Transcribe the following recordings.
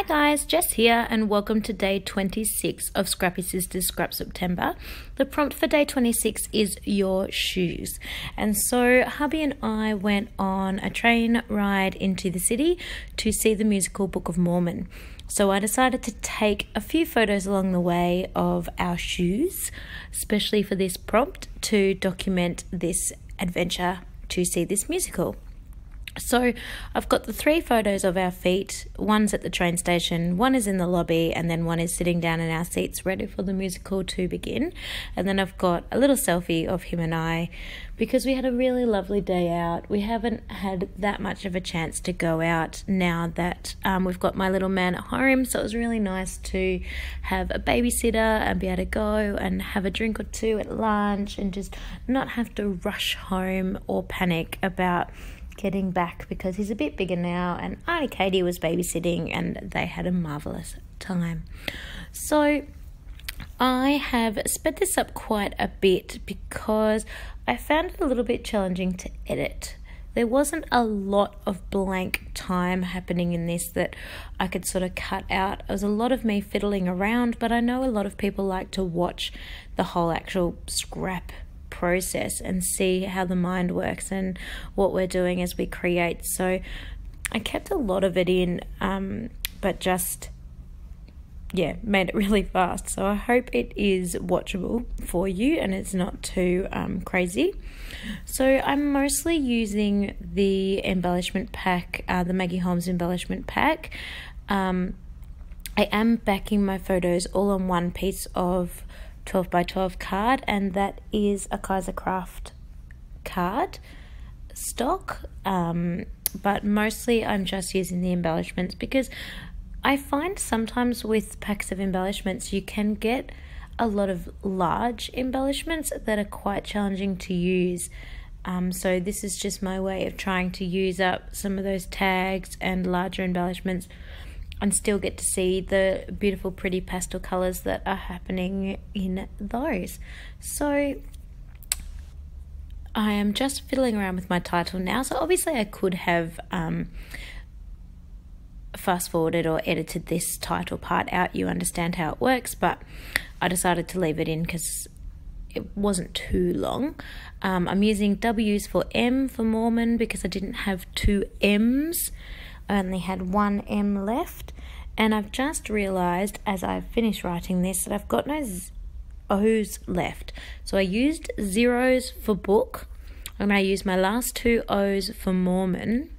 Hi guys, Jess here and welcome to day 26 of Scrappy Sisters Scrap September. The prompt for day 26 is your shoes. And so hubby and I went on a train ride into the city to see the musical Book of Mormon. So I decided to take a few photos along the way of our shoes, especially for this prompt to document this adventure to see this musical. So I've got the 3 photos of our feet. One's at the train station, one is in the lobby, and then one is sitting down in our seats ready for the musical to begin. And then I've got a little selfie of him and I because we had a really lovely day out. We haven't had that much of a chance to go out now that we've got my little man at home, so it was really nice to have a babysitter and be able to go and have a drink or two at lunch and just not have to rush home or panic about getting back because he's a bit bigger now, and Auntie Katie was babysitting and they had a marvellous time. So I have sped this up quite a bit because I found it a little bit challenging to edit. There wasn't a lot of blank time happening in this that I could sort of cut out. It was a lot of me fiddling around, but I know a lot of people like to watch the whole actual scrap process and see how the mind works and what we're doing as we create. So I kept a lot of it in, but just made it really fast. So I hope it is watchable for you and it's not too crazy. So I'm mostly using the embellishment pack, the Maggie Holmes embellishment pack. I am backing my photos all on one piece of 12 by 12 card, and that is a Kaiser Craft card stock, but mostly I'm just using the embellishments because I find sometimes with packs of embellishments you can get a lot of large embellishments that are quite challenging to use. So this is just my way of trying to use up some of those tags and larger embellishments and still get to see the beautiful pretty pastel colours that are happening in those. So I am just fiddling around with my title now. So obviously I could have fast forwarded or edited this title part out. You understand how it works, but I decided to leave it in because it wasn't too long. I'm using W's for M for Mormon because I didn't have 2 M's. I only had 1 M left, and I've just realised as I've finished writing this that I've got no O's left. So I used 0s for book, and I used my last 2 O's for Mormon,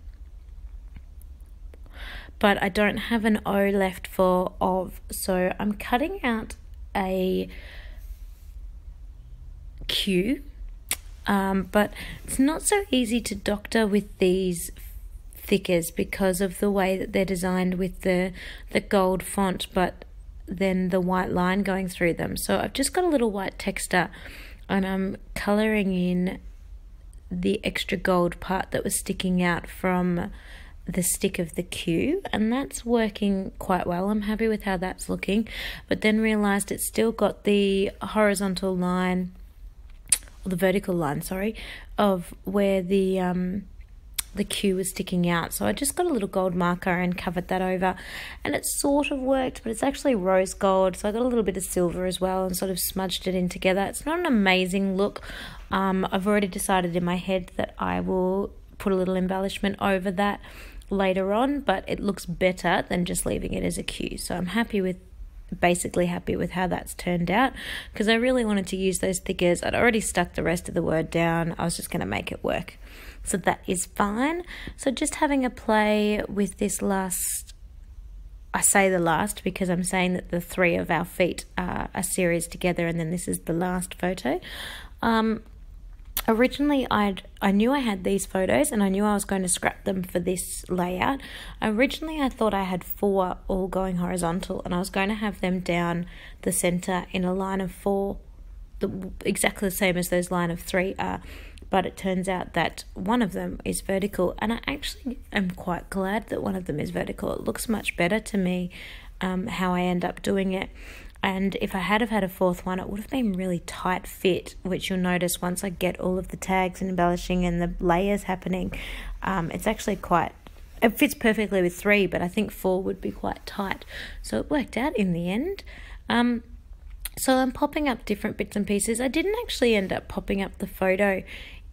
but I don't have an O left for of, so I'm cutting out a Q, but it's not so easy to doctor with these thickers because of the way that they're designed with the gold font but then the white line going through them. So I've just got a little white texture and I'm colouring in the extra gold part that was sticking out from the stick of the Q, and that's working quite well. I'm happy with how that's looking, but then realised it's still got the horizontal line, or the vertical line, sorry, of where the Q was sticking out. So I just got a little gold marker and covered that over, and it sort of worked, but it's actually rose gold, so I got a little bit of silver as well and sort of smudged it in together. It's not an amazing look. I've already decided in my head that I will put a little embellishment over that later on, but it looks better than just leaving it as a Q. So I'm basically happy with how that's turned out because I really wanted to use those thickers. I'd already stuck the rest of the word down. I was just going to make it work. So that is fine. So just having a play with this last, I say the last because I'm saying that the 3 of our feet are a series together and then this is the last photo. Originally I knew I had these photos and I knew I was going to scrap them for this layout. Originally I thought I had 4 all going horizontal and I was going to have them down the centre in a line of 4, exactly the same as those line of 3 are. But it turns out that one of them is vertical, and I actually am quite glad that one of them is vertical. It looks much better to me how I end up doing it. And if I had have had a 4th one, it would have been really tight fit, which you'll notice once I get all of the tags and embellishing and the layers happening. It's actually quite it fits perfectly with 3, but I think 4 would be quite tight. So it worked out in the end. So I'm popping up different bits and pieces. I didn't actually end up popping up the photo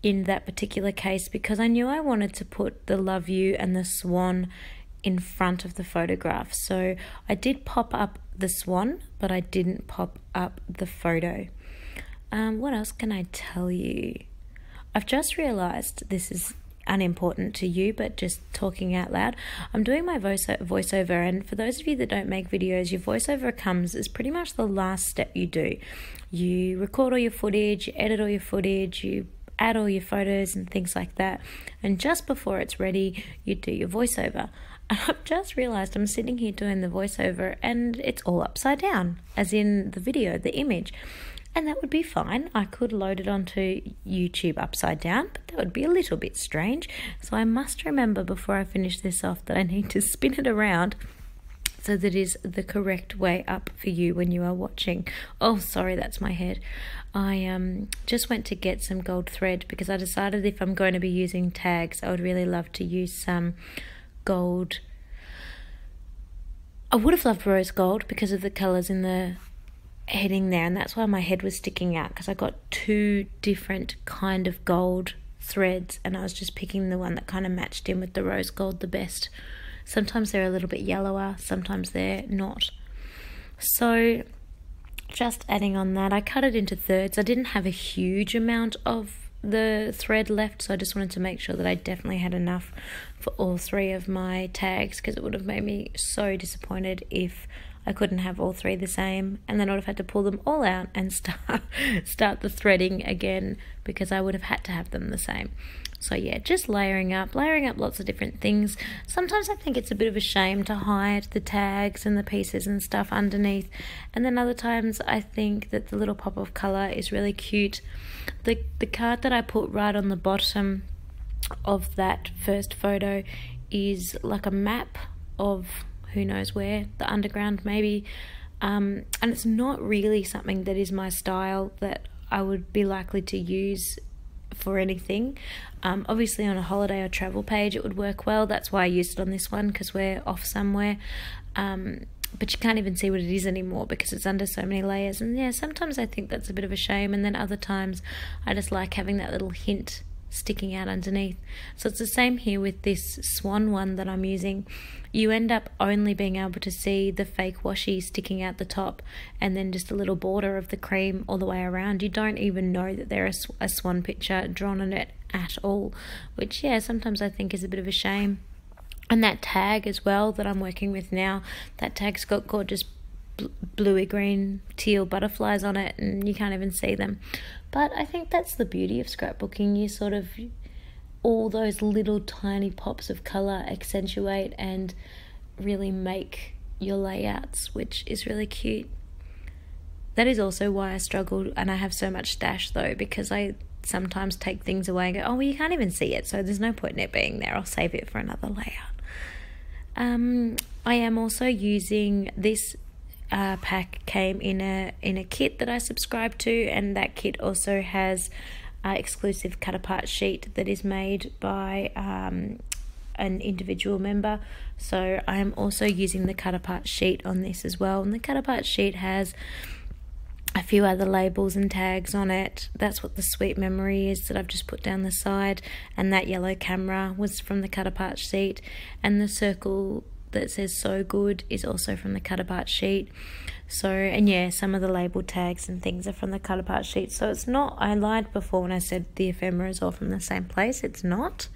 in that particular case because I knew I wanted to put the love you and the swan in front of the photograph. So I did pop up the swan, but I didn't pop up the photo. What else can I tell you? I've just realized this is unimportant to you, but just talking out loud, I'm doing my voiceover, and for those of you that don't make videos, your voiceover comes as pretty much the last step you do. You record all your footage, you edit all your footage, you add all your photos and things like that, and just before it's ready, you do your voiceover. And I've just realized I'm sitting here doing the voiceover and it's all upside down, as in the video, the image. And that would be fine. I could load it onto YouTube upside down, but that would be a little bit strange. So I must remember before I finish this off that I need to spin it around so that it is the correct way up for you when you are watching. Oh, sorry, that's my head. I just went to get some gold thread because I decided if I'm going to be using tags, I would really love to use some gold. I would have loved rose gold because of the colours in the heading there, and that's why my head was sticking out, because I got 2 different kind of gold threads and I was just picking the one that kind of matched in with the rose gold the best. Sometimes they're a little bit yellower, sometimes they're not. So just adding on that, I cut it into thirds. I didn't have a huge amount of the thread left, so I just wanted to make sure that I definitely had enough for all 3 of my tags, because it would have made me so disappointed if I couldn't have all 3 the same, and then I would have had to pull them all out and start the threading again, because I would have had to have them the same. So yeah, just layering up lots of different things. Sometimes I think it's a bit of a shame to hide the tags and the pieces and stuff underneath, and then other times I think that the little pop of colour is really cute. The card that I put right on the bottom of that first photo is like a map of who knows where, the underground maybe, and it's not really something that is my style that I would be likely to use for anything. Obviously on a holiday or travel page it would work well. That's why I used it on this one, because we're off somewhere, but you can't even see what it is anymore because it's under so many layers. And yeah, sometimes I think that's a bit of a shame, and then other times I just like having that little hint sticking out underneath. So it's the same here with this swan one that I'm using. You end up only being able to see the fake washi sticking out the top, and then just a little border of the cream all the way around. You don't even know that there's a swan picture drawn on it at all, which yeah, sometimes I think is a bit of a shame. And that tag as well that I'm working with now, that tag's got gorgeous bluey green teal butterflies on it, and you can't even see them. But I think that's the beauty of scrapbooking. You sort of, all those little tiny pops of colour accentuate and really make your layouts, which is really cute. That is also why I struggled, and I have so much stash though, because I sometimes take things away and go, oh well, you can't even see it, so there's no point in it being there, I'll save it for another layout. I am also using this pack came in a kit that I subscribed to, and that kit also has exclusive cut apart sheet that is made by an individual member. So I am also using the cut apart sheet on this as well, and the cut apart sheet has a few other labels and tags on it. That's what the sweet memory is that I've just put down the side, and that yellow camera was from the cut apart sheet, and the circle that says so good is also from the cut apart sheet. So, and yeah, some of the label tags and things are from the cut apart sheet. So it's not, I lied before when I said the ephemera is all from the same place. It's not,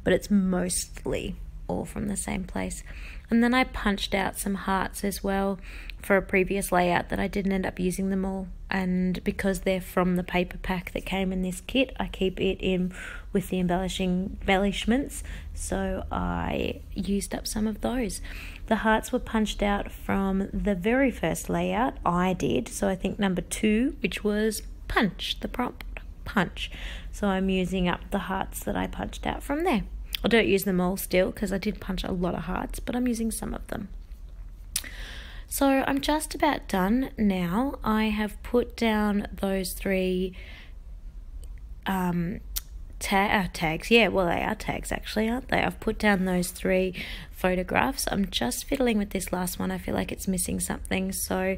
but it's mostly all from the same place. And then I punched out some hearts as well for a previous layout that I didn't end up using them all, and because they're from the paper pack that came in this kit, I keep it in with the embellishments, so I used up some of those. The hearts were punched out from the very first layout I did, so I think number 2, which was punch, the prompt punch. So I'm using up the hearts that I punched out from there. I don't use them all still because I did punch a lot of hearts, but I'm using some of them. So I'm just about done now. I have put down those 3 tags. Yeah, well, they are tags actually, aren't they? I've put down those 3 photographs. I'm just fiddling with this last one. I feel like it's missing something, so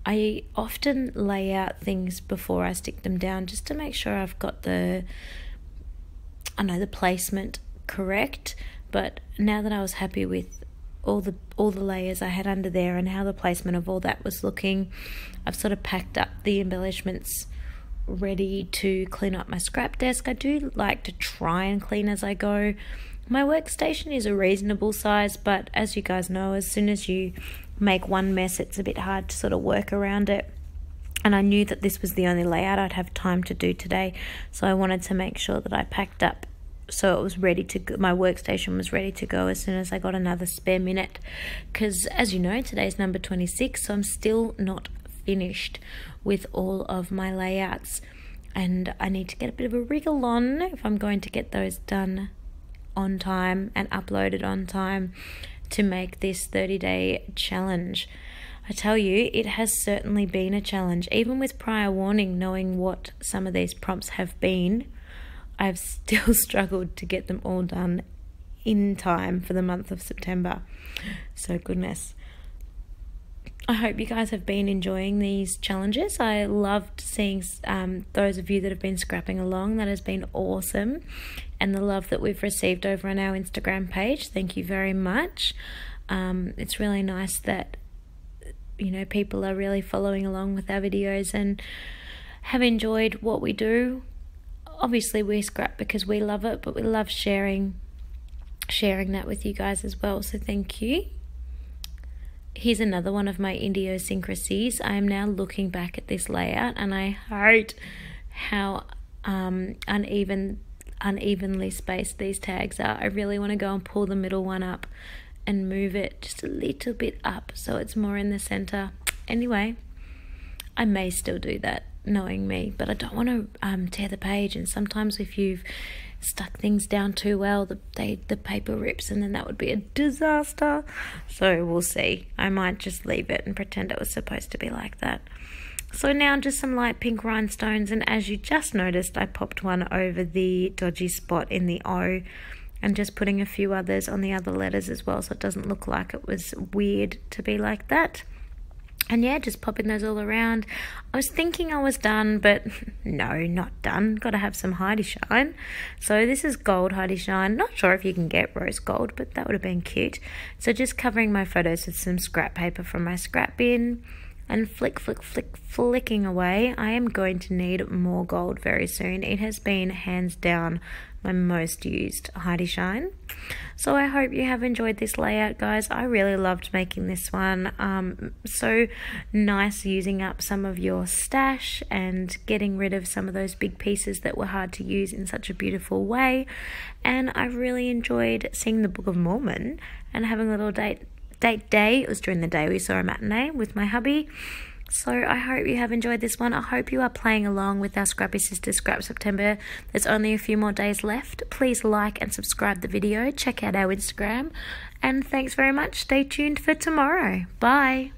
I often lay out things before I stick them down just to make sure I've got the placement correct. But now that I was happy with all the layers I had under there and how the placement of all that was looking, I've sort of packed up the embellishments ready to clean up my scrap desk. I do like to try and clean as I go. My workstation is a reasonable size, but as you guys know, as soon as you make one mess, it's a bit hard to sort of work around it. And I knew that this was the only layout I'd have time to do today, so I wanted to make sure that I packed up so it was ready to go. My workstation was ready to go as soon as I got another spare minute, because as you know, today's number 26, so I'm still not finished with all of my layouts, and I need to get a bit of a wriggle on if I'm going to get those done on time and uploaded on time to make this 30-day challenge. I tell you, it has certainly been a challenge. Even with prior warning, knowing what some of these prompts have been, I've still struggled to get them all done in time for the month of September. So goodness. I hope you guys have been enjoying these challenges. I loved seeing those of you that have been scrapping along. That has been awesome. And the love that we've received over on our Instagram page. Thank you very much. It's really nice that, you know, people are really following along with our videos and have enjoyed what we do. Obviously we scrap because we love it, but we love sharing that with you guys as well, so thank you. Here's another one of my idiosyncrasies. I am now looking back at this layout and I hate how unevenly spaced these tags are. I really want to go and pull the middle one up and move it just a little bit up so it's more in the center. Anyway, I may still do that, knowing me, but I don't want to tear the page, and sometimes if you've stuck things down too well, the paper rips, and then that would be a disaster. So we'll see. I might just leave it and pretend it was supposed to be like that. So now just some light pink rhinestones, and as you just noticed, I popped one over the dodgy spot in the O, and just putting a few others on the other letters as well, so it doesn't look like it was weird to be like that. And yeah, just popping those all around. I was thinking I was done, but no, not done. Got to have some Heidi Shine. So this is gold Heidi Shine. Not sure if you can get rose gold, but that would have been cute. So just covering my photos with some scrap paper from my scrap bin and flicking away. I am going to need more gold very soon. It has been hands down my most used Heidi Shine. So I hope you have enjoyed this layout, guys. I really loved making this one. So nice using up some of your stash and getting rid of some of those big pieces that were hard to use in such a beautiful way. And I really enjoyed seeing the Book of Mormon and having a little date day. It was during the day we saw a matinee with my hubby. So I hope you have enjoyed this one. I hope you are playing along with our Scrappy Sisters Scrap September. There's only a few more days left. Please like and subscribe the video. Check out our Instagram. And thanks very much. Stay tuned for tomorrow. Bye.